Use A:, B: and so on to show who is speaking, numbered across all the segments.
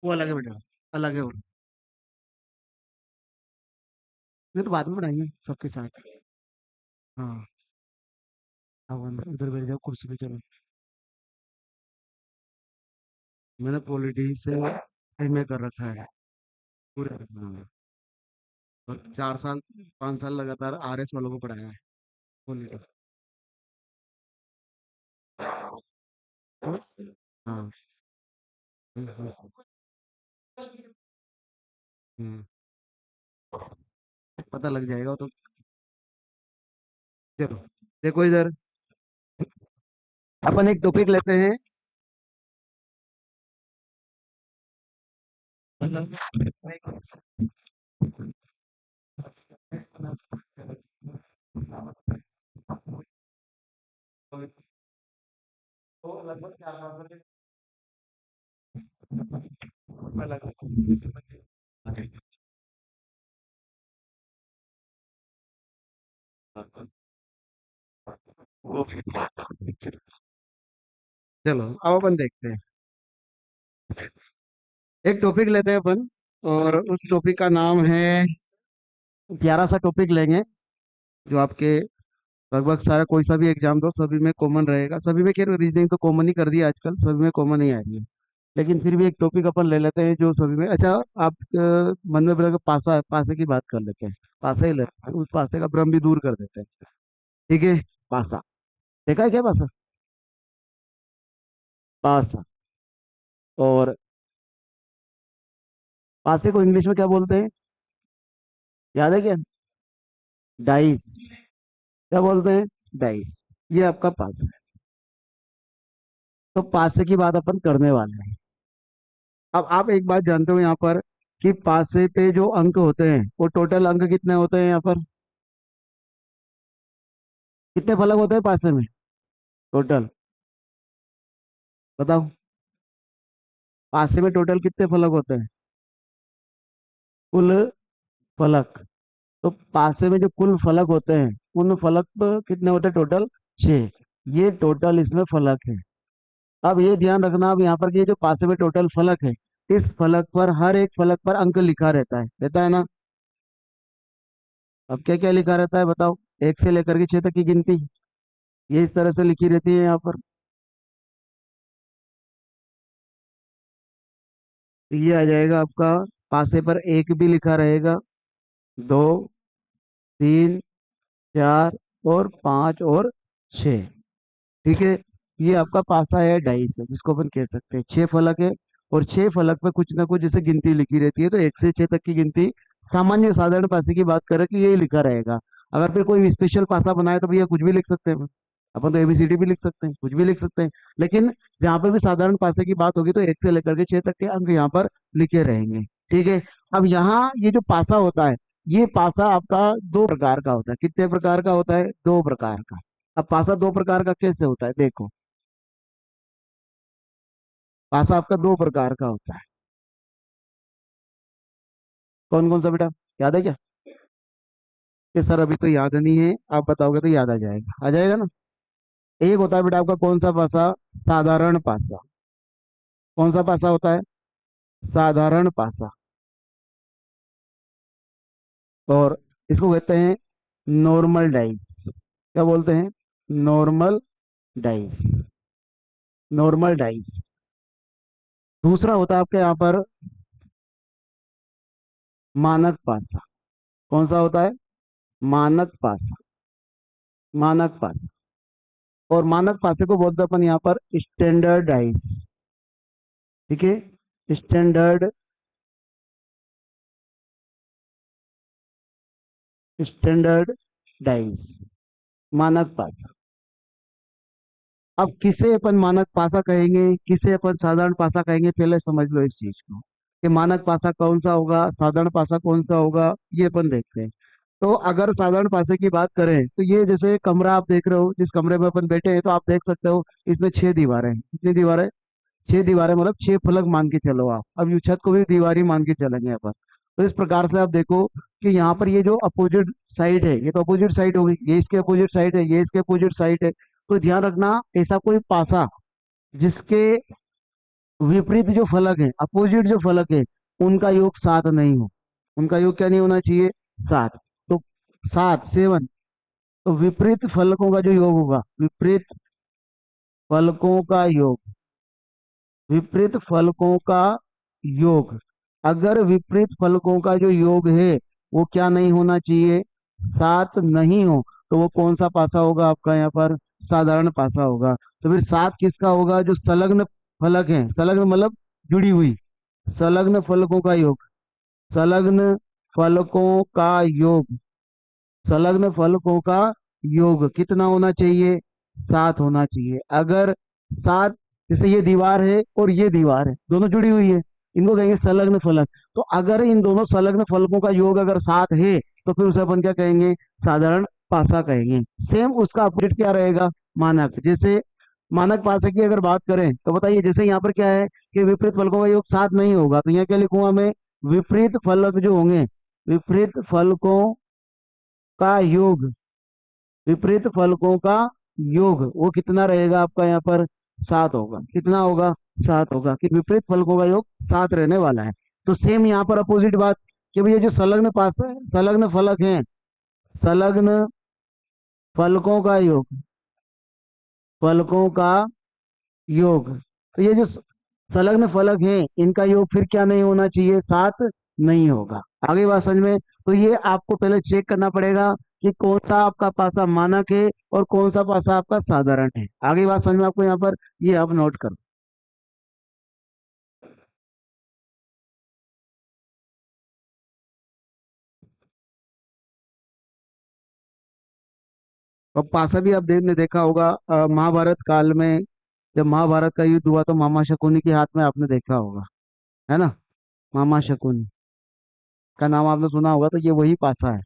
A: वो अलग है बेटा, अलग है वो। ये तो बाद में बनाएंगे सबके साथ। हाँ। अब उधर बैठ जाओ कुर्सी पे, चलो। मैंने पॉलिटी से एमए कर रखा है पूरे। हाँ। और 4 साल 5 साल लगातार आरएस वालों को पढ़ाया है पॉलिटी। हाँ। हम्म, पता लग जाएगा वो तो। चलो, देखो इधर, अपन एक टॉपिक लेते हैं। तो लगभग 4 5 चलो अब अपन देखते हैं। एक टॉपिक लेते हैं अपन, और उस टॉपिक का नाम है, प्यारा सा टॉपिक लेंगे जो आपके लगभग सारा कोई सा भी एग्जाम दो सभी में कॉमन रहेगा। सभी में क्या, रीजनिंग तो कॉमन ही कर दिया आजकल, सभी में कॉमन ही आ रही है। लेकिन फिर भी एक टॉपिक अपन ले लेते हैं जो सभी में। अच्छा, आप मन में बता, पासा है, पासे की बात कर लेते हैं। पासा ही लेते हैं, उस पासे का भ्रम भी दूर कर देते हैं। ठीक है। पासा देखा है क्या, पासा? पासा। और पासे को इंग्लिश में क्या बोलते हैं, याद है क्या? डाइस। क्या बोलते हैं? डाइस। ये आपका पासा है। तो पासे की बात अपन करने वाले हैं। अब आप एक बात जानते हो यहाँ पर, कि पासे पे जो अंक होते हैं वो टोटल अंक कितने होते हैं यहाँ पर? कितने फलक होते हैं पासे में टोटल? बताओ। पासे में टोटल कितने फलक होते हैं? कुल फलक। तो पासे में जो कुल फलक होते हैं, उन फलक कितने होते हैं टोटल? 6। ये टोटल इसमें फलक है। अब ये ध्यान रखना, अब यहाँ पर कि ये जो पासे में टोटल फलक है, इस फलक पर, हर एक फलक पर अंक लिखा रहता है ना? अब क्या क्या लिखा रहता है बताओ? 1 से लेकर के 6 तक की गिनती, ये इस तरह से लिखी रहती है यहाँ पर। तो ये आ जाएगा आपका, पासे पर 1 भी लिखा रहेगा, 2, 3, 4 और 5 और 6। ठीक है। ये आपका पासा है, डाइस है, जिसको अपन कह सकते हैं 6 फलक है। और 6 फलक पे कुछ ना कुछ जैसे गिनती लिखी रहती है, तो 1 से 6 तक की गिनती सामान्य साधारण पासे की बात करें कि यही लिखा रहेगा। अगर फिर कोई स्पेशल पासा बनाए तो भैया कुछ भी लिख सकते हैं अपन तो एबीसीडी भी लिख सकते हैं, कुछ भी लिख सकते हैं। लेकिन जहाँ पर भी साधारण पासे की बात होगी तो 1 से लेकर के 6 तक के अंक यहाँ पर लिखे रहेंगे। ठीक है। अब यहाँ ये जो पासा होता है, ये पासा आपका 2 प्रकार का होता है। कितने प्रकार का होता है? 2 प्रकार का। अब पासा 2 प्रकार का कैसे होता है, देखो। पासा आपका 2 प्रकार का होता है। कौन कौन सा बेटा, याद है क्या? कि सर अभी तो याद नहीं है, आप बताओगे तो याद आ जाएगा ना? एक होता है बेटा आपका कौन सा पासा? साधारण पासा। कौन सा पासा होता है? साधारण पासा। और इसको कहते हैं नॉर्मल डाइस। क्या बोलते हैं? Normal dice. Normal dice. दूसरा होता है आपके यहाँ पर मानक पासा। कौन सा होता है? मानक पासा। मानक पासा। और मानक पासे को बोलते हैं अपन यहाँ पर स्टैंडर्ड डाइस। ठीक है। स्टैंडर्ड, स्टैंडर्ड डाइस, मानक पासा। अब किसे अपन मानक पासा कहेंगे, किसे अपन साधारण पासा कहेंगे, पहले समझ लो इस चीज को, कि मानक पासा कौन सा होगा, साधारण पासा कौन सा होगा, ये अपन देखते हैं। तो अगर साधारण पासे की बात करें तो ये जैसे कमरा आप देख रहे हो, जिस कमरे में अपन बैठे हैं, तो आप देख सकते हो इसमें 6 दीवारें हैं। कितनी दीवारें? 6 दीवारें, मतलब 6 फलक मान के चलो आप। अब यू छत को भी दीवार ही मान के चलेंगे अपन। तो इस प्रकार से आप देखो कि यहाँ पर ये जो अपोजिट साइड है, ये तो अपोजिट साइड होगी, ये इसके अपोजिट साइड है, ये इसके अपोजिट साइड है। तो ध्यान रखना, ऐसा कोई पासा जिसके विपरीत जो फलक है, अपोजिट जो फलक है, उनका योग 7 नहीं हो। उनका योग क्या नहीं होना चाहिए? 7। तो 7, 7। तो विपरीत फलकों का जो योग होगा, विपरीत फलकों का योग, विपरीत फलकों का योग, अगर विपरीत फलकों का जो योग है वो क्या नहीं होना चाहिए? 7 नहीं हो, तो वो कौन सा पासा होगा आपका यहाँ पर? साधारण पासा होगा। तो फिर 7 किसका होगा? जो संलग्न फलक है, संलग्न मतलब जुड़ी हुई, संलग्न फलकों का योग, संलग्न फलकों का योग, संलग्न फलकों का योग कितना होना चाहिए? 7 होना चाहिए। अगर 7, जैसे ये दीवार है और ये दीवार है, दोनों जुड़ी हुई है, इनको कहेंगे संलग्न फलक। तो अगर इन दोनों संलग्न फलकों का योग अगर 7 है, तो फिर उसे अपन क्या कहेंगे? साधारण पासा कहेंगे। सेम उसका अपोजिट क्या रहेगा? मानक। जैसे मानक पासा की अगर बात करें तो बताइए, जैसे यहाँ पर क्या है कि विपरीत फलकों का योग 7 नहीं होगा, तो यहाँ क्या लिखूंगा मैं? विपरीत फलक जो होंगे, विपरीत फलकों का योग, विपरीत फलकों का योग वो कितना रहेगा आपका यहाँ पर? 7 होगा। कितना होगा? 7 होगा, कि विपरीत फलकों का योग 7 रहने वाला है। तो सेम यहाँ पर अपोजिट बात, कि भैया जो संलग्न पास है, संलग्न फलक है, संलग्न फलकों का योग, फलकों का योग, तो ये जो संलग्न फलक है इनका योग फिर क्या नहीं होना चाहिए? 7 नहीं होगा। आगे बात समझ में? तो ये आपको पहले चेक करना पड़ेगा कि कौन सा आपका पासा मानक है और कौन सा पासा आपका साधारण है। आगे बात समझ में आपको यहाँ पर? ये आप नोट करो। और पासा भी आप देव ने देखा होगा महाभारत काल में, जब महाभारत का युद्ध हुआ तो मामा शकुनी के हाथ में आपने देखा होगा, है ना? मामा शकुनी का नाम आपने सुना होगा, तो ये वही पासा है।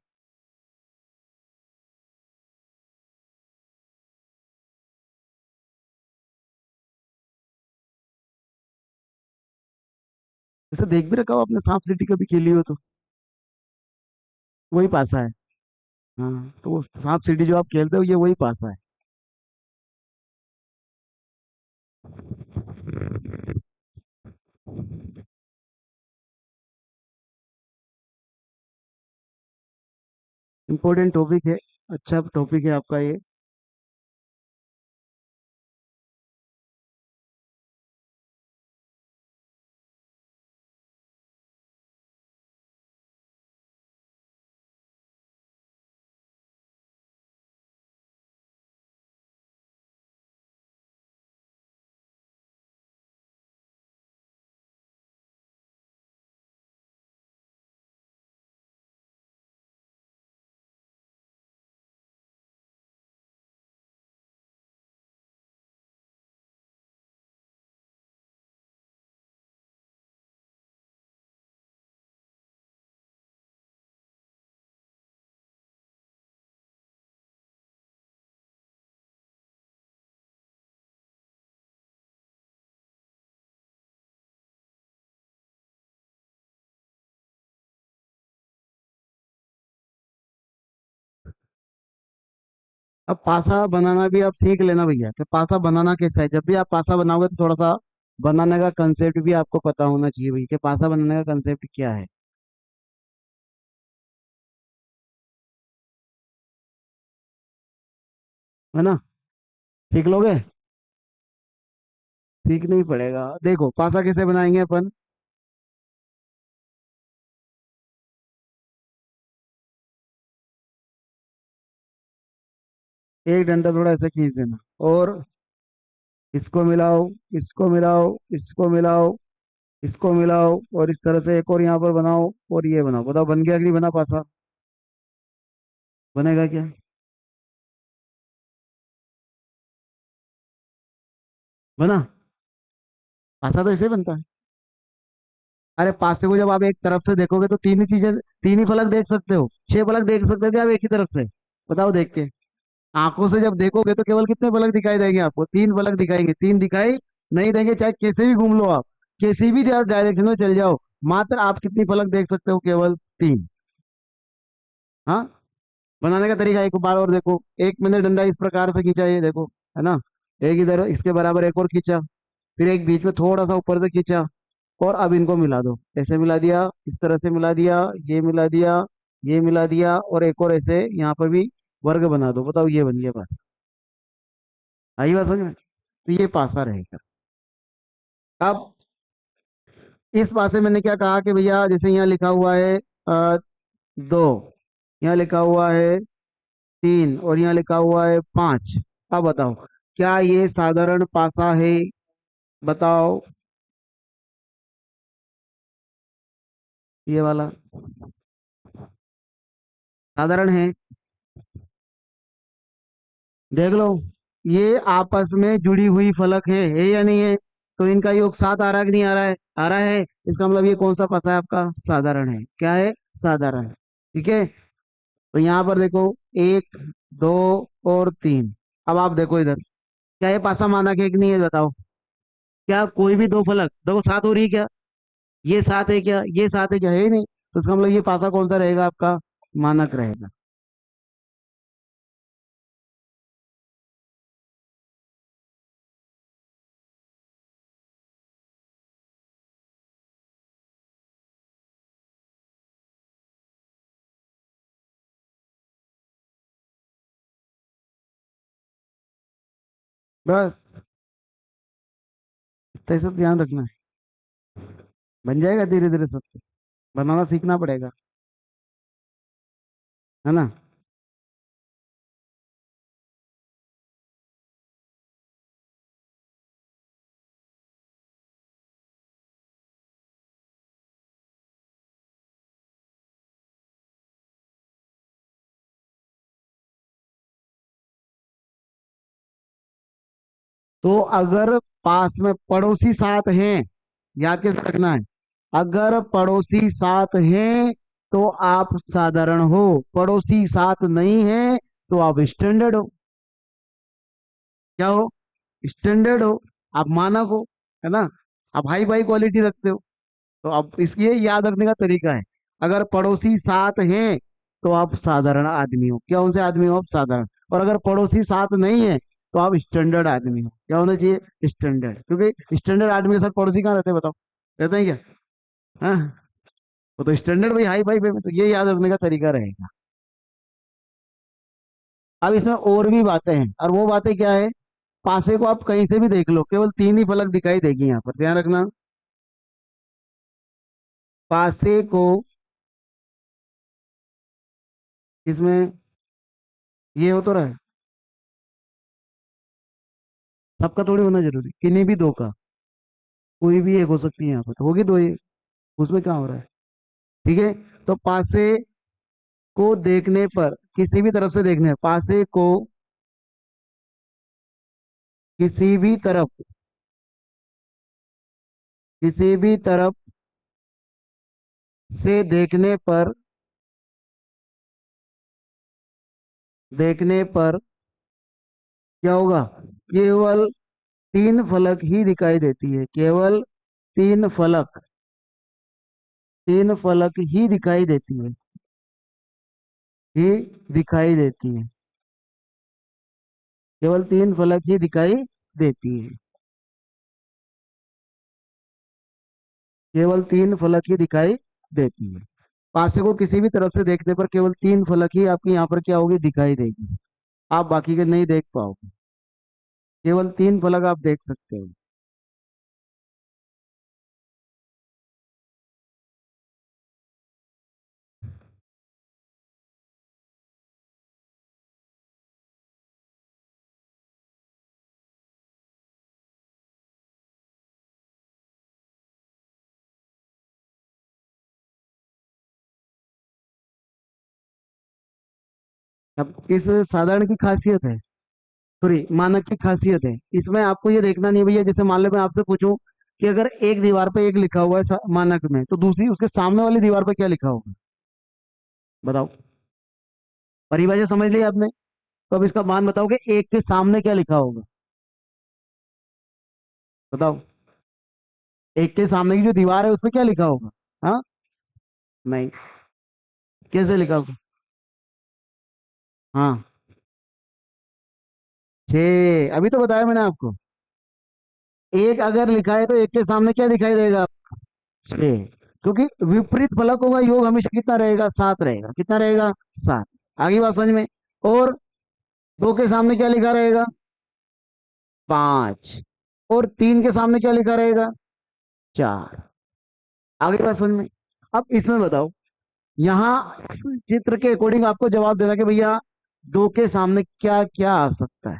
A: जैसे देख भी रखा हो आपने, सांप सीढ़ी कभी खेली हो तो वही पासा है। हाँ, तो वो सांप सीढ़ी जो आप खेलते हो ये वही पासा है। इम्पोर्टेंट टॉपिक है, अच्छा टॉपिक है आपका ये। अब पासा बनाना भी आप सीख लेना भैया, कि पासा बनाना कैसा है। जब भी आप पासा बनाओगे तो थोड़ा सा बनाने का कंसेप्ट भी आपको पता होना चाहिए भैया, कि पासा बनाने का कंसेप्ट क्या है ना? सीख लोगे? सीखना ही पड़ेगा। देखो पासा कैसे बनाएंगे अपन। एक डंडा थोड़ा ऐसे खींच देना, और इसको मिलाओ, इसको मिलाओ, इसको मिलाओ, इसको मिलाओ, और इस तरह से एक और यहाँ पर बनाओ, और ये बनाओ। बताओ बन गया कि नहीं बना पासा? बनेगा क्या? बना? पासा तो ऐसे बनता है। अरे पासे को जब आप एक तरफ से देखोगे तो तीन ही चीजें, तीन ही फलक देख सकते हो, 6 फलक देख सकते हो क्या आप एक ही तरफ से? बताओ देख के। आंखों से जब देखोगे तो केवल कितने फलक दिखाई देंगे आपको? 3 फलक दिखाएंगे। तीन दिखाई नहीं देंगे, चाहे कैसे भी घूम लो आप, किसी भी डायरेक्शन में चल जाओ, मात्र आप कितनी फलक देख सकते हो? केवल 3। हाँ। बनाने का तरीका एक बार और देखो। एक मैंने डंडा इस प्रकार से खींचा, ये देखो, है ना? एक इधर इसके बराबर एक और खींचा, फिर एक बीच में थोड़ा सा ऊपर से खींचा, और अब इनको मिला दो, ऐसे मिला दिया, इस तरह से मिला दिया, ये मिला दिया, ये मिला दिया, और एक और ऐसे यहाँ पर भी वर्ग बना दो। बताओ, ये बन गया पासा। आई बात समझ में? तो ये पासा रहेगा। अब इस पासे मैंने क्या कहा कि भैया, जैसे यहाँ लिखा हुआ है 2, यहाँ लिखा हुआ है 3, और यहाँ लिखा हुआ है 5। अब बताओ, क्या ये साधारण पासा है? बताओ। ये वाला साधारण है? देख लो, ये आपस में जुड़ी हुई फलक है या नहीं है? तो इनका योग 7 आ रहा है कि नहीं आ रहा है? आ रहा है। इसका मतलब ये कौन सा पासा है आपका? साधारण है। क्या है? साधारण। ठीक है। तो यहाँ पर देखो, 1, 2 और 3। अब आप देखो इधर, क्या ये पासा मानक है कि नहीं है? बताओ। क्या कोई भी दो फलक देखो 7 हो रही है क्या? ये 7 है क्या? ये 7 है क्या? है ही नहीं। तो इसका मतलब ये पासा कौन सा रहेगा आपका? मानक रहेगा। बस इतना ही सब ध्यान रखना है। बन जाएगा धीरे धीरे सब। बनाना सीखना पड़ेगा, है ना? तो अगर पास में पड़ोसी साथ हैं, याद कैसे रखना है? अगर पड़ोसी साथ हैं तो आप साधारण हो, पड़ोसी साथ नहीं है तो आप स्टैंडर्ड हो। क्या हो? स्टैंडर्ड हो। आप मानक हो, है ना? आप हाई फाई क्वालिटी रखते हो। तो अब इसलिए याद रखने का तरीका है, अगर पड़ोसी साथ हैं तो आप साधारण आदमी हो। क्या उनसे आदमी हो? आप साधारण। और अगर पड़ोसी साथ नहीं है तो आप स्टैंडर्ड आदमी हो। क्या होना चाहिए? स्टैंडर्ड। क्योंकि स्टैंडर्ड आदमी के साथ पड़ोसी कहाँ रहते हैं? बताओ, रहते हैं क्या? हाँ। वो तो स्टैंडर्ड भाई, हाई फाई पे। तो ये याद रखने का तरीका रहेगा। अब इसमें और भी बातें हैं, और वो बातें क्या है? पासे को आप कहीं से भी देख लो, केवल 3 ही फलक दिखाई देगी यहाँ पर, ध्यान रखना। पासे को, इसमें ये हो तो रहा है, सबका थोड़ी होना जरूरी, किन्हीं भी दो का कोई भी एक हो सकती है यहाँ पर, तो होगी दो ये। उसमें क्या हो रहा है? ठीक है। तो पासे को देखने पर, किसी भी तरफ से देखने, पासे को किसी भी तरफ, किसी भी तरफ से देखने पर, देखने पर क्या होगा? केवल 3 फलक ही दिखाई देती है। केवल 3 फलक, 3 फलक ही दिखाई देती है, ही दिखाई देती है। केवल 3 फलक ही दिखाई देती है। केवल 3 फलक ही दिखाई देती है। पासे को किसी भी तरफ से देखने पर केवल 3 फलक ही आपकी यहाँ पर क्या होगी? दिखाई देगी। आप बाकी के नहीं देख पाओगे। केवल 3 फलक आप देख सकते हो। अब इस साधारण की खासियत है, सॉरी मानक की खासियत है, इसमें आपको ये देखना नहीं है भैया। जैसे मान लो मैं आपसे पूछूं कि अगर एक दीवार पे एक लिखा हुआ है मानक में, तो दूसरी उसके सामने वाली दीवार पे क्या लिखा होगा? बताओ। परिभाषा समझ ली आपने? तो अब इसका मान बताओ कि एक के सामने क्या लिखा होगा? बताओ। एक के सामने की जो दीवार है उस पर क्या लिखा होगा? हाँ? नहीं। कैसे लिखा होगा? हाँ। 6, अभी तो बताया मैंने आपको। एक अगर लिखा है तो एक के सामने क्या दिखाई देगा? 6। क्योंकि विपरीत फलक होगा, योग हमेशा कितना रहेगा? 7 रहेगा। कितना रहेगा? 7। आगे बात समझ में। और दो के सामने क्या लिखा रहेगा? 5। और 3 के सामने क्या लिखा रहेगा? 4। आगे बात समझ में। अब इसमें बताओ, यहाँ इस चित्र के अकॉर्डिंग आपको जवाब देना कि भैया दो के सामने क्या क्या आ सकता है,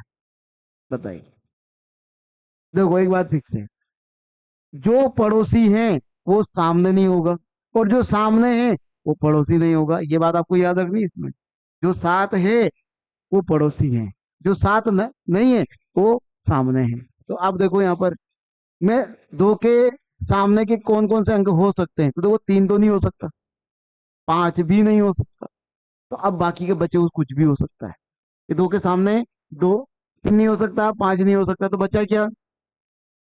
A: बताइए। देखो एक बात फिक्स है, जो पड़ोसी है वो सामने नहीं होगा, और जो सामने है वो पड़ोसी नहीं होगा। ये बात आपको याद रखनी है इसमें। जो साथ है वो पड़ोसी है, जो साथ नहीं है वो सामने है। तो आप देखो यहाँ पर, मैं दो के सामने के कौन कौन से अंक हो सकते हैं, तो देखो 3 तो नहीं हो सकता, 5 भी नहीं हो सकता, तो अब बाकी के बचे हुए कुछ भी हो सकता है। ये दो के सामने दो, 3 नहीं हो सकता, 5 नहीं हो सकता, तो बचा क्या?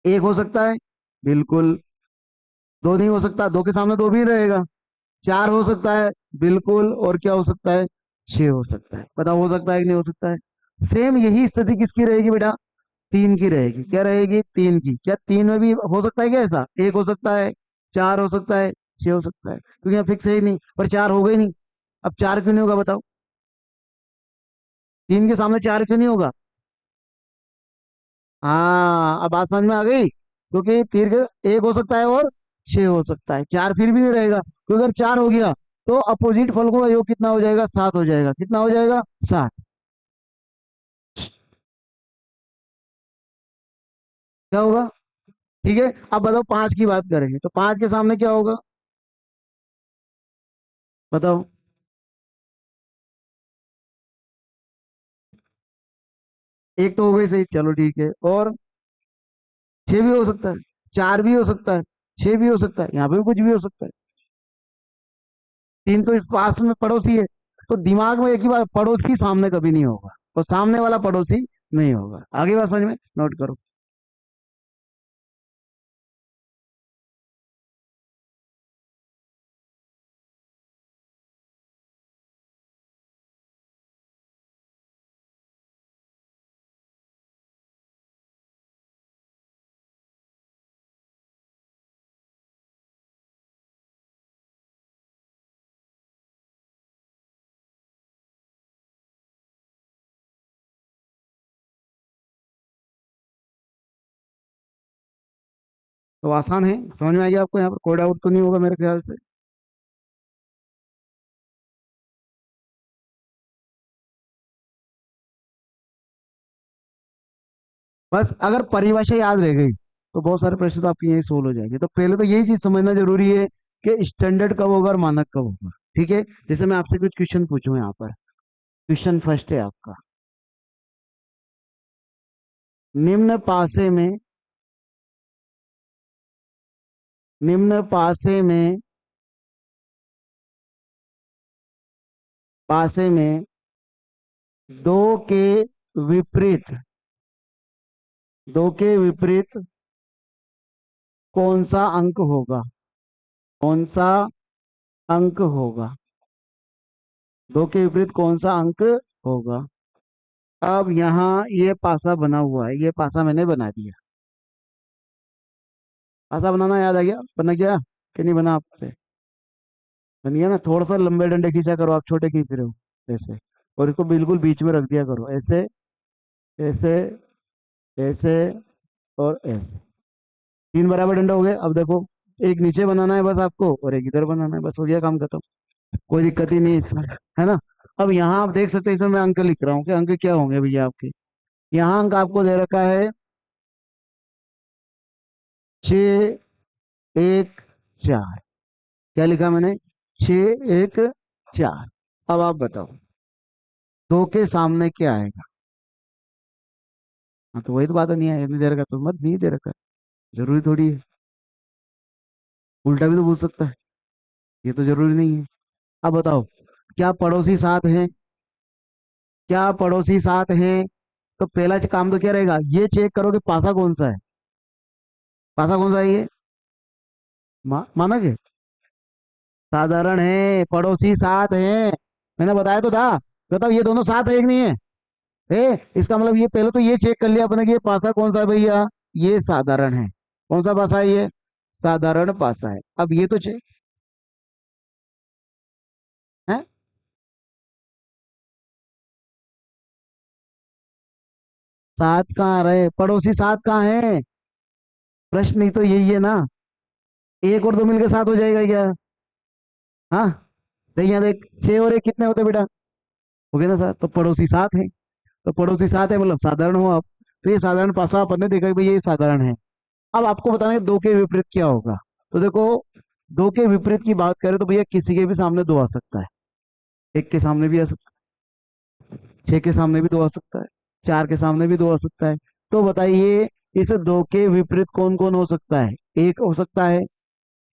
A: 1 हो सकता है, बिल्कुल। 2 नहीं हो सकता, 2 के सामने 2 भी रहेगा। 4 हो सकता है, बिल्कुल। और क्या हो सकता है? 6 हो सकता है। पता हो सकता है कि नहीं हो सकता है? सेम यही स्थिति किसकी रहेगी बेटा? 3 की रहेगी। क्या रहेगी? 3 की। क्या 3 में भी हो सकता है क्या ऐसा? 1 हो सकता है, 4 हो सकता है, 6 हो सकता है, क्योंकि यहाँ फिक्स है ही नहीं। पर 4 हो गई नहीं। अब 4 क्यों नहीं होगा बताओ? 3 के सामने 4 क्यों नहीं होगा? हाँ, अब बात समझ में आ गई। क्योंकि तीर के 1 हो सकता है और 6 हो सकता है, 4 फिर भी नहीं रहेगा, क्योंकि अगर 4 हो गया तो अपोजिट फलकों का योग कितना हो जाएगा? 7 हो जाएगा। कितना हो जाएगा? 7। क्या होगा? ठीक है, अब बताओ 5 की बात करेंगे तो 5 के सामने क्या होगा? बताओ। एक तो हो गई सही, चलो ठीक है। और 6 भी हो सकता है, 4 भी हो सकता है, 6 भी हो सकता है, यहाँ पे भी कुछ भी हो सकता है। 3 तो इस पास में पड़ोसी है। तो दिमाग में एक ही बात, पड़ोसी सामने कभी नहीं होगा, और सामने वाला पड़ोसी नहीं होगा। आगे बात समझ में, नोट करो। तो आसान है, समझ में आ गया आपको? यहाँ पर कोई डाउट तो नहीं होगा मेरे ख्याल से। बस अगर परिभाषा याद रह गई तो बहुत सारे प्रश्न तो आपके यही सोल्व हो जाएंगे। तो पहले तो यही चीज समझना जरूरी है कि स्टैंडर्ड कब होगा और मानक कब होगा। ठीक है, जैसे मैं आपसे कुछ क्वेश्चन पूछूं यहाँ पर। क्वेश्चन फर्स्ट है आपका, निम्न पासे में, निम्न पासे में दो के विपरीत, दो के विपरीत कौन सा अंक होगा? कौन सा अंक होगा? दो के विपरीत कौन सा अंक होगा? अब यहाँ ये पासा बना हुआ है, ये पासा मैंने बना दिया। पासा बनाना याद आ गया? बना गया कि नहीं बना आपसे? बन गया ना? थोड़ा सा लंबे डंडे खींचा करो, आप छोटे खींच रहे हो ऐसे। और इसको बिल्कुल बीच में रख दिया करो, ऐसे, ऐसे, ऐसे, और ऐसे। 3 बराबर डंडा हो गए। अब देखो, एक नीचे बनाना है बस आपको, और एक इधर बनाना है, बस हो गया काम खत्म। कोई दिक्कत ही नहीं इसमें, है ना? अब यहाँ आप देख सकते हैं, इसमें मैं अंक लिख रहा हूँ कि अंक क्या होंगे भैया आपके। यहाँ अंक आपको दे रखा है 6 1 4। क्या लिखा मैंने? 6 1 4। अब आप बताओ, दो के सामने क्या आएगा? हाँ, तो वही तो बात है, नहीं है नहीं दे रखा तो मत, नहीं दे रखा, जरूरी थोड़ी है। उल्टा भी तो पूछ सकता है, ये तो जरूरी नहीं है। अब बताओ, क्या पड़ोसी साथ हैं? क्या पड़ोसी साथ हैं? तो पहला काम तो क्या रहेगा, ये चेक करो कि पासा कौन सा है। पासा कौन सा है ये? माना के साधारण है, पड़ोसी साथ हैं। मैंने बताया तो था। बताओ, ये दोनों साथ है कि नहीं है? इसका मतलब ये पहले तो ये चेक कर लिया अपने कि ये पासा कौन सा है भैया? ये साधारण है। कौन सा पासा है ये? साधारण पासा है। अब ये तो है। सात कहाँ रहे? पड़ोसी सात कहाँ है? प्रश्न ही तो यही है ना। एक और दो मिलकर सात हो जाएगा क्या? हाँ। तो यहाँ देख, छह और एक कितने होते बेटा? हो गया ना सात। तो पड़ोसी सात है। तो पड़ोसी सात है मतलब साधारण हो आप। तो ये साधारण पासा अपन ने देखा कि भाई ये साधारण है। अब आपको बताना है दो के विपरीत क्या होगा। तो देखो, दो के विपरीत की बात करें तो भैया किसी के भी सामने दो आ सकता है। एक के सामने भी आ सकता है, छह के सामने भी दो आ सकता है, चार के सामने भी दो आ सकता है। तो बताइए, इस दो के विपरीत कौन कौन हो सकता है? एक हो सकता है,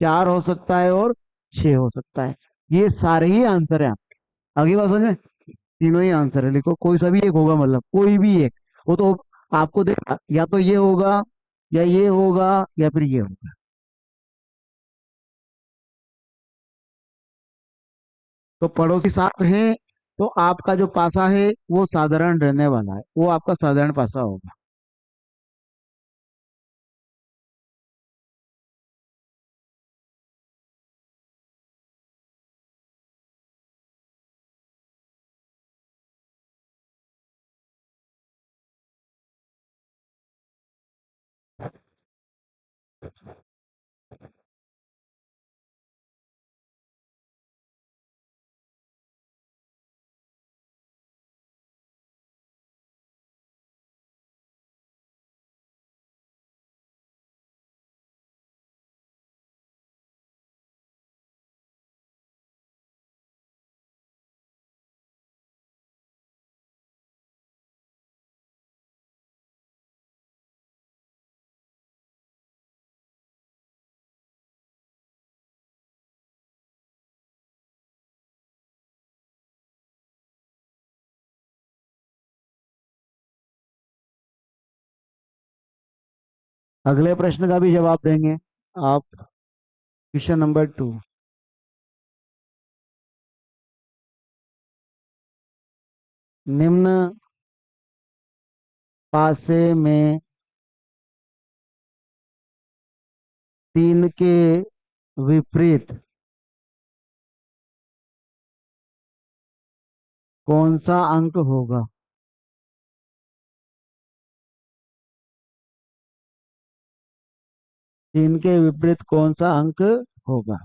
A: चार हो सकता है और छह हो सकता है। ये सारे ही आंसर है आपके। आगे बात समझ में? तीनों ही आंसर है, लिखो कोई सा भी एक होगा, मतलब कोई भी एक। वो तो आपको देख, या तो ये होगा, या ये होगा, या फिर ये होगा। तो पड़ोसी साथ हैं, तो आपका जो पासा है वो साधारण रहने वाला है, वो आपका साधारण पासा होगा। अगले प्रश्न का भी जवाब देंगे आप। Question number 2। निम्न पासे में तीन के विपरीत कौन सा अंक होगा? तीन के विपरीत कौन सा अंक होगा?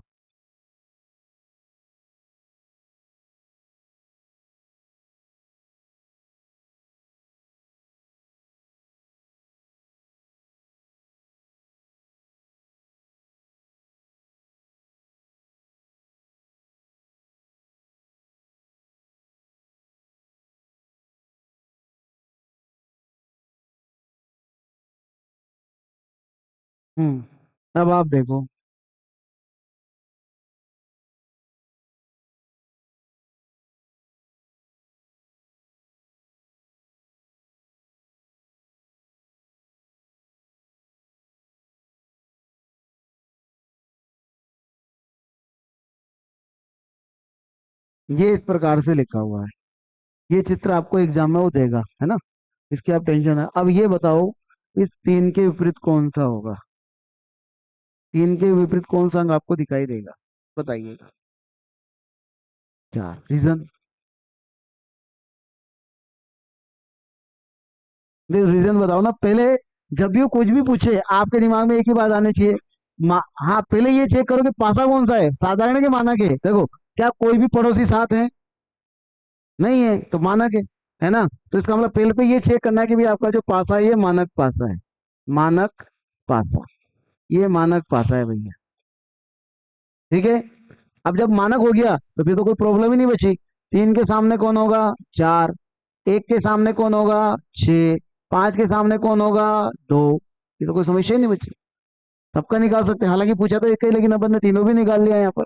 A: अब आप देखो। ये इस प्रकार से लिखा हुआ है। ये चित्र आपको एग्जाम में वो देगा, है ना। इसकी आप टेंशन है। अब ये बताओ, इस तीन के विपरीत कौन सा होगा? तीन के विपरीत कौन सा अंग आपको दिखाई देगा? बताइएगा। चार। रीजन? रीजन बताओ ना पहले। जब भी वो कुछ भी पूछे आपके दिमाग में एक ही बात आनी चाहिए। हाँ, पहले ये चेक करो कि पासा कौन सा है, साधारण के मानक है। देखो, क्या कोई भी पड़ोसी साथ है? नहीं है, तो मानक है ना। तो इसका मतलब पहले तो ये चेक करना है कि भी आपका जो पासा है ये मानक पासा है। मानक पासा। ये मानक पासा है भैया। ठीक है। अब जब मानक हो गया तो फिर तो कोई प्रॉब्लम ही नहीं बची। तीन के सामने कौन होगा? चार। एक के सामने कौन होगा? छः। पांच के सामने कौन होगा? दो। ये तो कोई समस्या ही नहीं बची। सबका निकाल सकते हैं, हालांकि पूछा तो एक का ही, लेकिन अपन ने तीनों भी निकाल लिया यहाँ पर।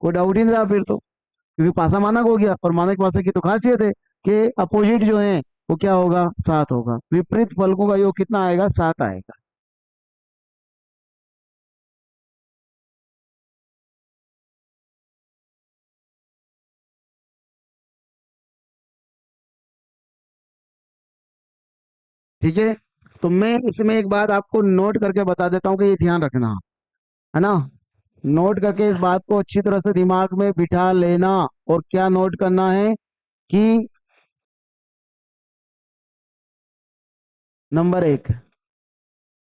A: कोई डाउट ही नहीं रहा फिर तो। क्योंकि पासा मानक हो गया, और मानक पासा की तो खासियत है कि अपोजिट जो है वो क्या होगा? सात होगा। विपरीत फलकों का योग कितना आएगा? सात आएगा। ठीक है। तो मैं इसमें एक बात आपको नोट करके बता देता हूँ कि ये ध्यान रखना, है ना। नोट करके इस बात को अच्छी तरह से दिमाग में बिठा लेना। और क्या नोट करना है कि नंबर एक,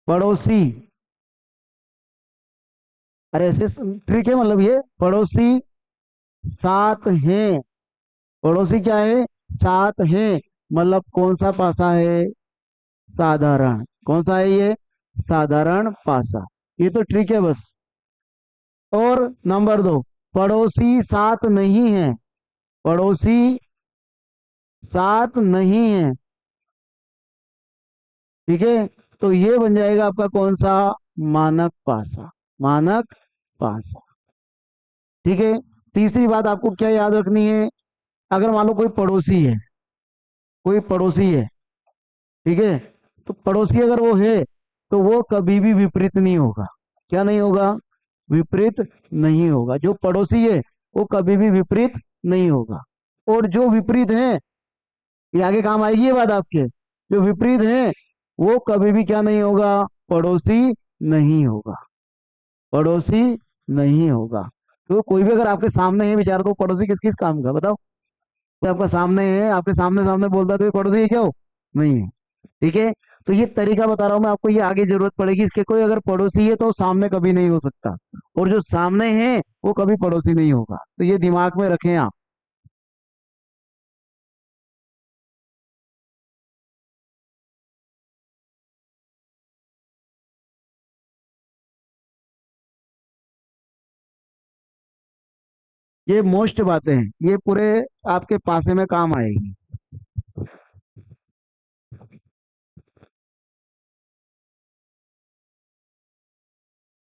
A: पड़ोसी, अरे ऐसे ट्रिक है, मतलब ये पड़ोसी सात हैं। पड़ोसी क्या है? सात हैं। मतलब कौन सा पासा है? साधारण। कौन सा है ये? साधारण पासा। ये तो ट्रिक है बस। और नंबर दो, पड़ोसी सात नहीं है। पड़ोसी सात नहीं है। ठीक है। तो ये बन जाएगा आपका कौन सा? मानक पासा। मानक पासा। ठीक है। तीसरी बात आपको क्या याद रखनी है? अगर मान लो कोई पड़ोसी है, कोई पड़ोसी है, ठीक है, तो पड़ोसी अगर वो है तो वो कभी भी विपरीत नहीं होगा। क्या नहीं होगा? विपरीत नहीं होगा। जो पड़ोसी है वो कभी भी विपरीत नहीं होगा। और जो विपरीत है, ये आगे काम आएगी ये बात आपके, जो विपरीत है वो कभी भी क्या नहीं होगा? पड़ोसी नहीं होगा। पड़ोसी नहीं होगा। तो कोई भी अगर आपके सामने है बेचारा, तो पड़ोसी किस किस काम का बताओ? तो आपका सामने है, आपके सामने सामने बोलता है, तो ये पड़ोसी है क्या हो? नहीं है। ठीक है। तो ये तरीका बता रहा हूं मैं आपको, ये आगे जरूरत पड़ेगी इसके। कोई अगर पड़ोसी है तो सामने कभी नहीं हो सकता, और जो सामने है वो कभी पड़ोसी नहीं होगा। तो ये दिमाग में रखें आप। ये मोस्ट बातें हैं, ये पूरे आपके पासे में काम आएगी।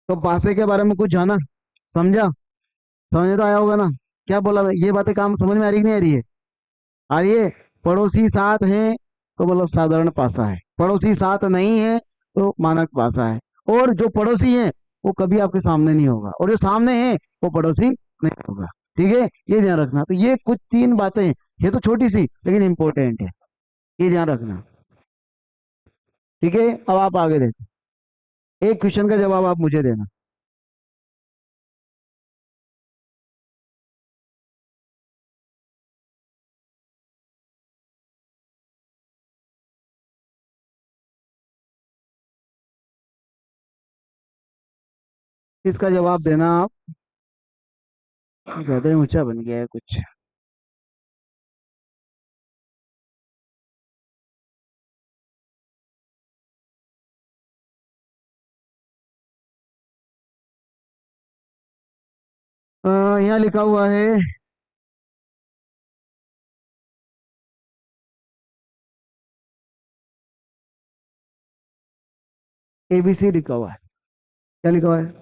A: तो पासे के बारे में कुछ जाना, समझा? समझ तो आया होगा ना? क्या बोला मैं? ये बातें काम समझ में आ रही कि नहीं आ रही है? आ रही है। पड़ोसी साथ हैं तो मतलब साधारण पासा है। पड़ोसी साथ नहीं है तो मानक पासा है। और जो पड़ोसी है वो कभी आपके सामने नहीं होगा, और जो सामने है वो पड़ोसी नहीं होगा। ठीक है, ये ध्यान रखना। तो ये कुछ तीन बातें हैं, ये तो छोटी सी लेकिन इंपॉर्टेंट है, ये ध्यान रखना। ठीक है, अब आप आगे देखो। एक क्वेश्चन का जवाब आप मुझे देना। इसका जवाब देना आप। ज्यादा ही ऊंचा बन गया है कुछ। यहाँ लिखा हुआ है, एबीसी लिखा हुआ है। क्या लिखा हुआ है?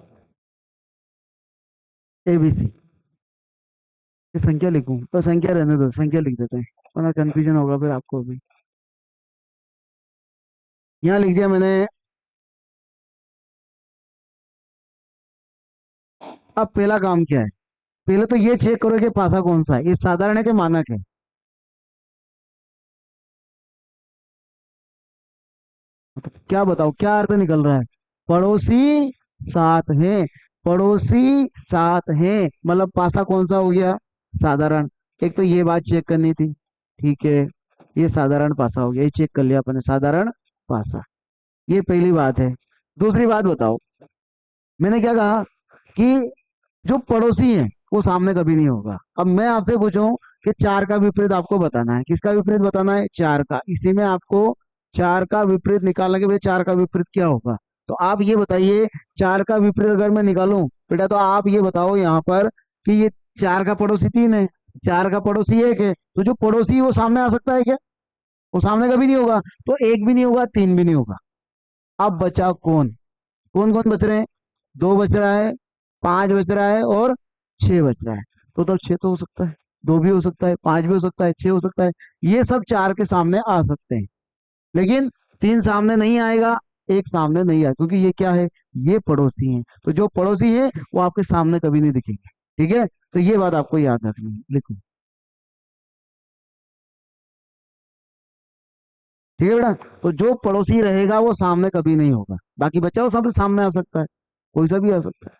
A: एबीसी। ये संख्या लिखूं तो संख्या रहने दो, संख्या लिख देते हैं, वरना कंफ्यूजन होगा फिर आपको भी। यहाँ लिख दिया मैंने। अब पहला काम क्या है? पहले तो ये चेक करो कि पासा कौन सा है, ये साधारण है कि मानक है। तो क्या बताओ, क्या अर्थ निकल रहा है? पड़ोसी सात हैं। पड़ोसी सात हैं मतलब पासा कौन सा हो गया? साधारण। एक तो ये बात चेक करनी थी। ठीक है, ये साधारण पासा हो गया, ये चेक कर लिया अपने, साधारण पासा। ये पहली बात है। दूसरी बात बताओ, मैंने क्या कहा कि जो पड़ोसी है वो सामने कभी नहीं होगा। अब मैं आपसे पूछूं कि चार का विपरीत आपको बताना है, किसका विपरीत बताना है? चार का। इसी में आपको चार का विपरीत निकालना, कि भाई चार का विपरीत क्या होगा। तो आप ये बताइए, चार का विपरीत अगर मैं निकालूं बेटा, तो आप ये बताओ यहाँ पर कि ये चार का पड़ोसी तीन है, चार का पड़ोसी एक है, तो जो पड़ोसी है वो सामने आ सकता है क्या? वो सामने कभी नहीं होगा। तो एक भी नहीं होगा, तीन भी नहीं होगा। अब बचा कौन? कौन कौन बच रहे हैं? दो बच रहा है, पांच बच रहा है, और छह बच रहा है। तो तब छह तो हो सकता है, दो भी हो सकता है, पांच भी हो सकता है, छह हो सकता है। ये सब चार के सामने आ सकते हैं, लेकिन तीन सामने नहीं आएगा, एक सामने नहीं आएगा, क्योंकि ये क्या है? ये पड़ोसी हैं। तो जो पड़ोसी है वो आपके सामने कभी नहीं दिखेंगे। ठीक है, तो ये बात आपको याद रखनी है, लिखो। ठीक है बेटा। तो जो पड़ोसी रहेगा वो सामने कभी नहीं होगा, बाकी बच्चा वो सब सामने आ सकता है, कोई सा भी आ सकता है।